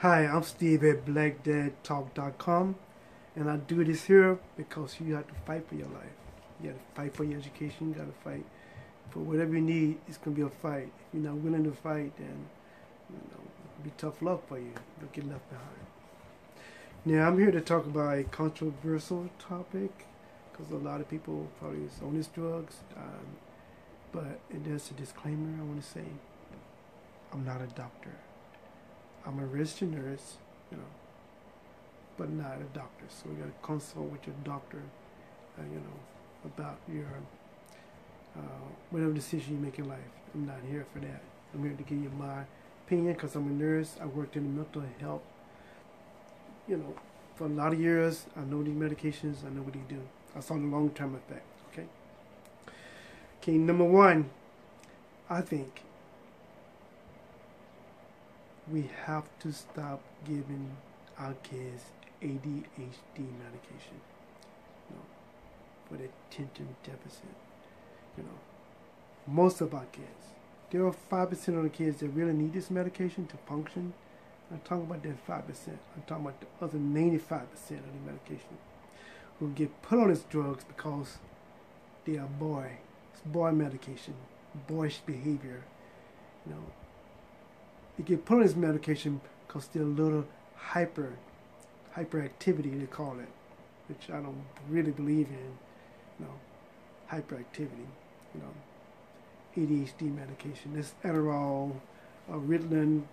Hi, I'm Steve at BlackDadTalk.com, and I do this here because you have to fight for your life. You got to fight for your education. You got to fight for whatever you need. It's gonna be a fight. If you're not willing to fight, then it'll be tough luck for you. You'll get left behind. Now, I'm here to talk about a controversial topic because a lot of people probably is on these drugs. But there's a disclaimer I want to say. I'm not a doctor. I'm a registered nurse, but not a doctor. So you got to consult with your doctor, about your whatever decision you make in life. I'm not here for that. I'm here to give you my opinion because I'm a nurse. I worked in mental health, for a lot of years. I know these medications. I know what they do. I saw the long-term effects. Okay, number one, I think we have to stop giving our kids ADHD medication, for the attention deficit. Most of our kids, there are 5% of the kids that really need this medication to function. I'm talking about that 5%. I'm talking about the other 95% of the medication who get put on these drugs because they are boy. It's boy medication, boyish behavior, They get put on this medication because they're a little hyperactivity, they call it, which I don't really believe in, hyperactivity, ADHD medication. This Adderall, Ritalin,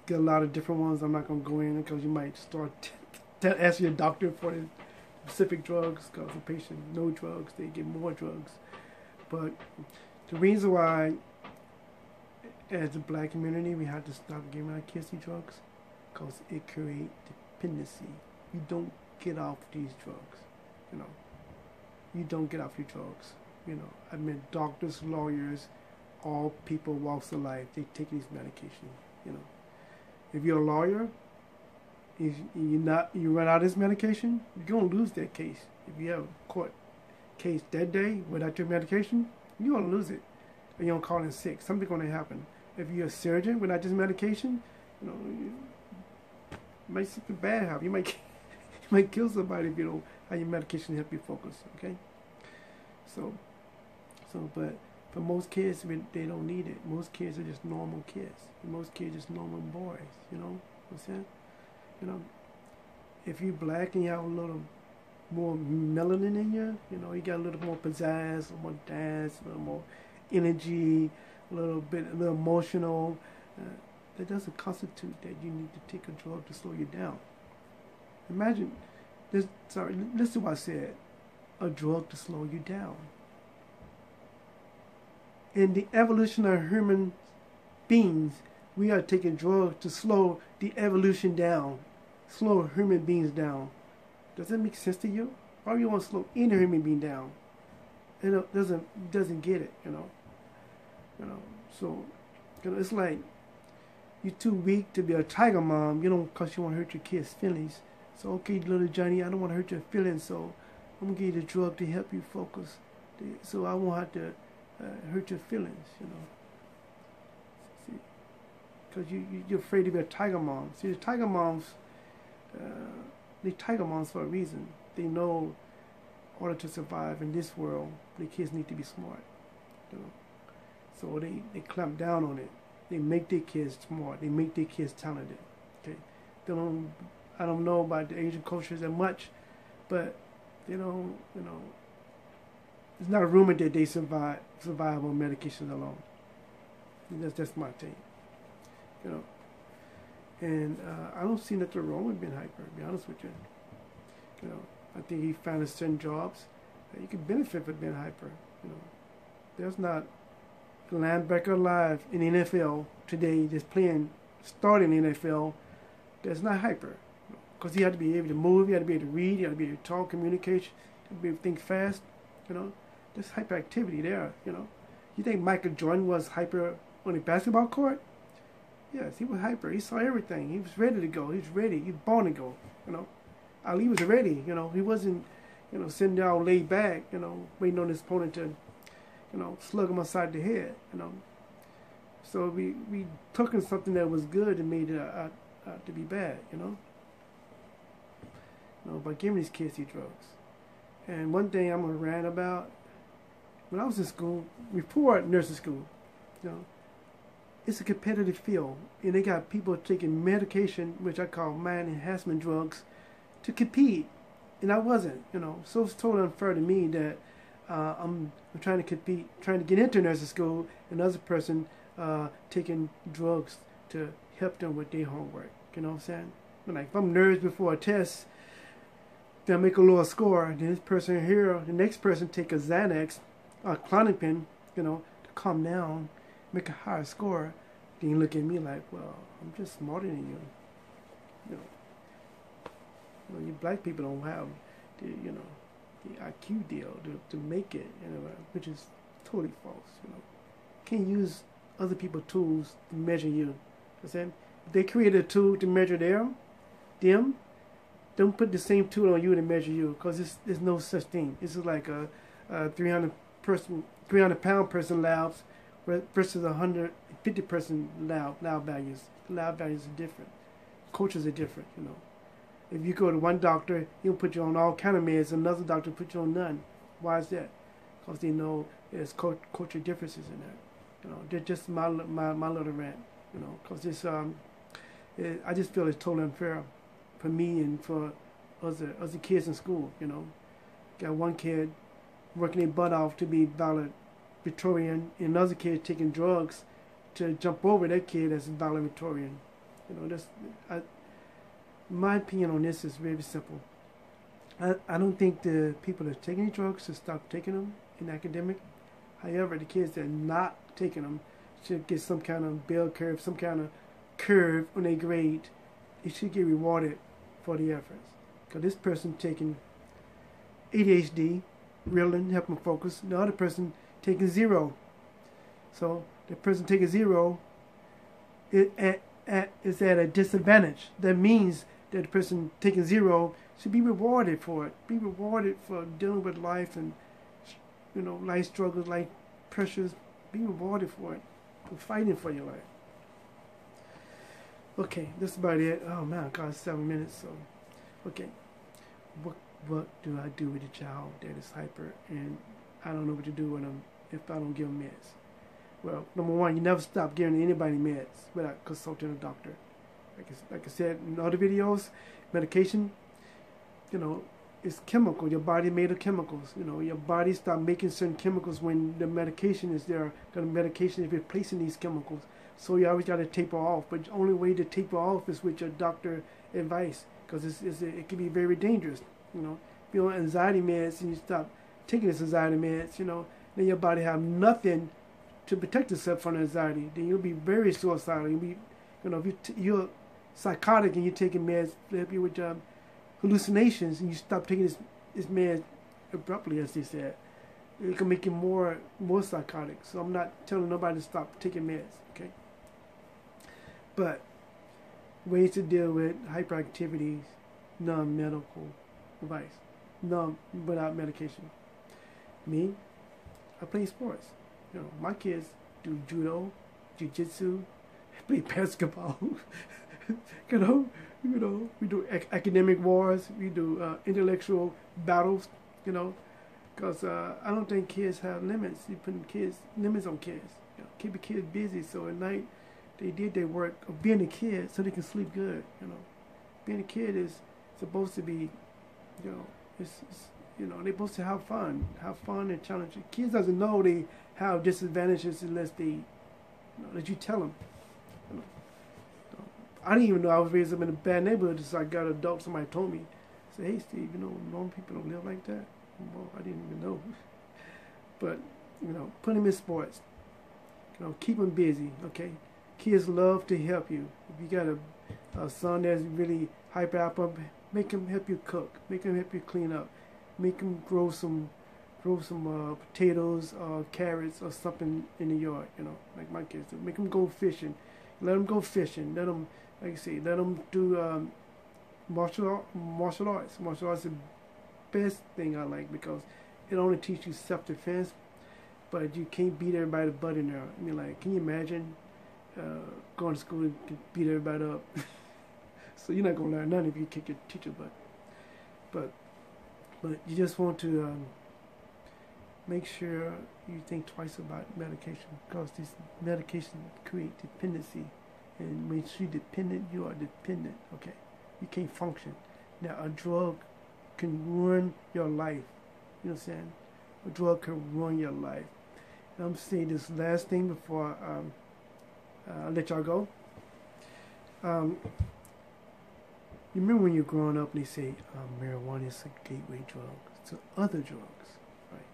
get a lot of different ones. I'm not going to go in because you might start asking your doctor for the specific drugs because the patient no drugs, they get more drugs. But the reason why, as a black community, we have to stop giving our kids these drugs because it creates dependency. You don't get off these drugs, You don't get off your drugs, I mean, doctors, lawyers, all people, walks of life, they take these medications, If you're a lawyer, if you run out of this medication, you're gonna lose that case. If you have a court case that day without your medication, you're gonna lose it, and you're gonna call in sick. Something's gonna happen. If you're a surgeon without this medication, might something bad happen. You might kill somebody if you don't have your medication to help you focus. Okay. But for most kids, they don't need it. Most kids are just normal kids. Most kids are just normal boys. What's that? If you're black and you have a little more melanin in you, you got a little more pizzazz, a little more dance, a little more energy, a little emotional. That doesn't constitute that you need to take a drug to slow you down. Imagine this. Sorry, listen to what I said. A drug to slow you down. In the evolution of human beings, we are taking drugs to slow the evolution down, slow human beings down. Does that make sense to you? Why do you want to slow any human being down? It doesn't get it, So, it's like you're too weak to be a tiger mom, because you want to hurt your kids' feelings. So, okay, little Johnny, I don't want to hurt your feelings, so I'm going to give you the drug to help you focus. So I won't have to hurt your feelings, See, because you're afraid to be a tiger mom. See, the tiger moms, they're tiger moms for a reason. They know in order to survive in this world, the kids need to be smart, So they clamp down on it. They make their kids smart. They make their kids talented. Okay, I don't know about the Asian cultures that much, but they don't. It's not a rumor that they survive on medications alone. That's my take. And I don't see nothing wrong with being hyper. To be honest with you. I think he found certain jobs that you can benefit from being hyper. There's not a linebacker alive in the NFL today that's starting in the NFL that's not hyper. Because he had to be able to move, he had to be able to read, he had to be able to talk, communicate, he had to be able to think fast. There's hyperactivity there. You think Michael Jordan was hyper on the basketball court? Yes, he was hyper. He saw everything. He was ready to go. He was ready. He was born to go. Ali was ready. He wasn't, sitting there all laid back, waiting on his opponent to, slug him upside the head. So we took in something that was good and made it out to be bad, you know. By giving these kids these drugs. And one thing I'm gonna rant about, when I was in school, before nursing school, you know, it's a competitive field, and they got people taking medication, which I call mind enhancement drugs, to compete, and I wasn't, you know. So it's totally unfair to me that I'm trying to compete, trying to get into nursing school, and another person taking drugs to help them with their homework. You know what I'm saying? But like if I'm nervous before a test, then I make a lower score. Then this person here, the next person take a Xanax, a Klonopin, you know, to calm down, make a higher score. Then you look at me like, well, I'm just smarter than you. You black people don't have the, the IQ deal to make it, which is totally false. Can't use other people's tools to measure you. If they create a tool to measure them, don't put the same tool on you to measure you, because there's no such thing. This is like a 300-pound person labs versus 150-person lab values. Lab values are different. Cultures are different. If you go to one doctor, he'll put you on all kind of meds, another doctor put you on none. Why is that? Because they know there's culture differences in there. They're just my little rant. Because this I just feel it's totally unfair for me and for other kids in school. Got one kid working their butt off to be valedictorian, and another kid taking drugs to jump over that kid as a valedictorian. My opinion on this is very simple. I don't think the people that are taking drugs should stop taking them in academic. However, the kids that are not taking them should get some kind of bell curve, some kind of curve on their grade. They should get rewarded for the efforts. Because this person taking ADHD, Ritalin, helping focus. The other person taking 0. So the person taking 0 is at a disadvantage. That means that the person taking 0 should be rewarded for it. Be rewarded for dealing with life and life struggles, life pressures. Be rewarded for it, for fighting for your life. Okay, that's about it. Oh man, God, 7 minutes. So, okay, what do I do with a child that is hyper and I don't know what to do with them if I don't give them meds? Well, number one, you never stop giving anybody meds without consulting a doctor. Like I said in other videos, medication, it's chemical. Your body made of chemicals. Your body stop making certain chemicals when the medication is there. The medication is replacing these chemicals. So you always got to taper off. But the only way to taper off is with your doctor advice, because it can be very dangerous. If you're on anxiety meds and you stop taking this anxiety meds, then your body have nothing to protect yourself from anxiety. Then you'll be very suicidal. You'll be, if you're psychotic and you're taking meds to help you with hallucinations, and you stop taking this meds abruptly, as they said, it can make you more psychotic. So I'm not telling nobody to stop taking meds, okay? But ways to deal with hyperactivity, non-medical advice, without medication. Me, I play sports. My kids do judo, jiu-jitsu, play basketball. We do academic wars, we do intellectual battles, because I don't think kids have limits. You're putting limits on kids. Keep the kids busy, so at night they did their work of being a kid so they can sleep good. Being a kid is supposed to be, they're supposed to have fun and challenging. Kids doesn't know they have disadvantages unless let you tell them. I didn't even know I was raised up in a bad neighborhood until I got an adult. Somebody told me, say, hey Steve, normal people don't live like that. Well, I didn't even know. But, put them in sports. Keep them busy, okay? Kids love to help you. If you got a son that's really hyper, make him help you cook. Make him help you clean up. Make him grow some potatoes or carrots or something in the yard, like my kids do. Make them go fishing. Let them go fishing. Let them, like I say, let them do martial arts. Martial arts is the best thing I like, because it only teaches you self-defense, but you can't beat everybody butt in there. Can you imagine going to school and beat everybody up. So you're not gonna learn nothing if you kick your teacher butt. But you just want to make sure you think twice about medication, because this medication create dependency, and when you're dependent, you are dependent. Okay, you can't function. Now a drug can ruin your life. You know what I'm saying? A drug can ruin your life. And I'm saying this last thing before I let y'all go. You remember when you're growing up and they say marijuana is a gateway drug to other drugs, right?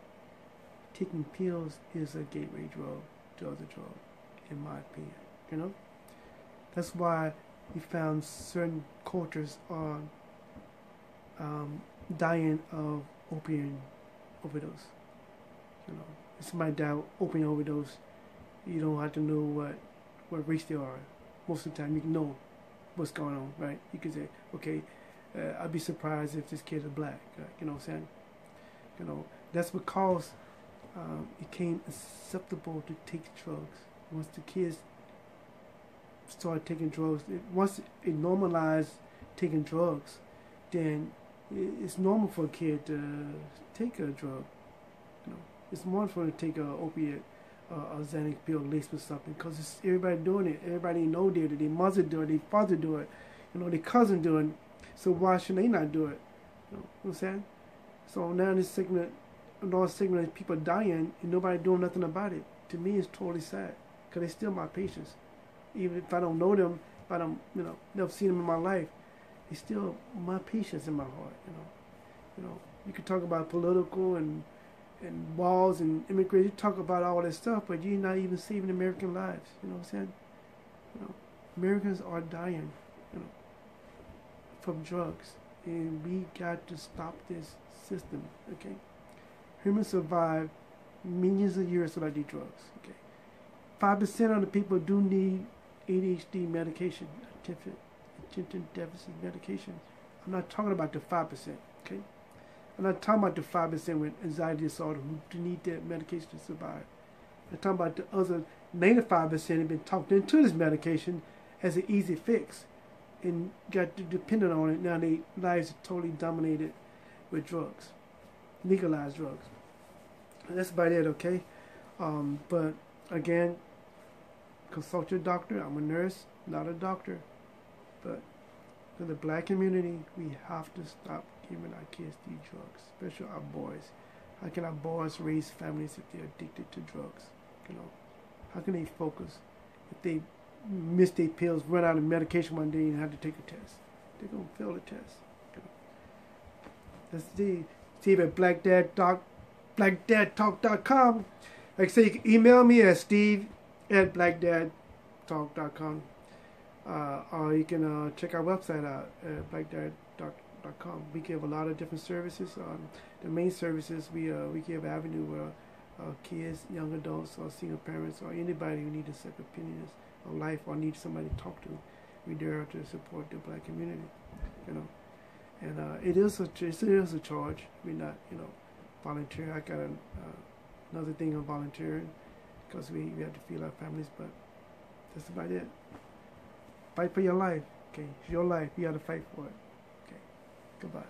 Taking pills is a gateway drug to other drugs, in my opinion. You know, that's why we found certain cultures are dying of opium overdose. You know, if somebody died of opium overdose, you don't have to know what race they are. Most of the time, you can know what's going on, right? You can say, okay, I'd be surprised if this kid is black. You know what I'm saying? You know, that's because it became acceptable to take drugs. Once the kids started taking drugs, once it normalized taking drugs, then it's normal for a kid to take a drug. You know, it's normal for them to take a opiate, a Xanax pill laced with something, because it's everybody doing it. Everybody know did it. Their mother do it. Their father do it. You know, their cousin doing it. So why should they not do it? You know what I'm saying? So now this segment, another segment of people dying and nobody doing nothing about it. To me, it's totally sad, because they're still my patients. Even if I don't know them, if I don't, you know, never seen them in my life, they're still my patients in my heart. You know, you could talk about political and walls and immigration. You talk about all that stuff, but you're not even saving American lives. You know what I'm saying? You know, Americans are dying, you know, from drugs, and we got to stop this system. Okay, humans survive millions of years without these drugs. Okay, 5% of the people do need ADHD medication, attention deficit medication. I'm not talking about the 5%. Okay. I'm not talking about the 5% with anxiety disorder who need that medication to survive. I'm talking about the other 95% have been talked into this medication as an easy fix and got dependent on it. Now their lives are totally dominated with drugs, legalized drugs. And that's about it, okay? But again, consult your doctor. I'm a nurse, not a doctor. But for the black community, we have to stop giving our kids these drugs, especially our boys. How can our boys raise families if they're addicted to drugs? You know, how can they focus if they miss their pills, run out of medication one day and have to take a test? They're gonna fail the test. You know. That's Steve at blackdadtalk.com. Like I say, you can email me at steve@blackdadtalk.com. Or you can check our website out at blackdadtalk.com. We give a lot of different services. The main services we give avenue where kids, young adults, or single parents, or anybody who needs a second opinions on life or needs somebody to talk to. We're there to support the black community, you know. And it is a charge. We're not, you know, volunteer. I got another thing on volunteering, because we have to feed our families, but that's about it. Fight for your life. Okay, it's your life. You got to fight for it. Okay, goodbye.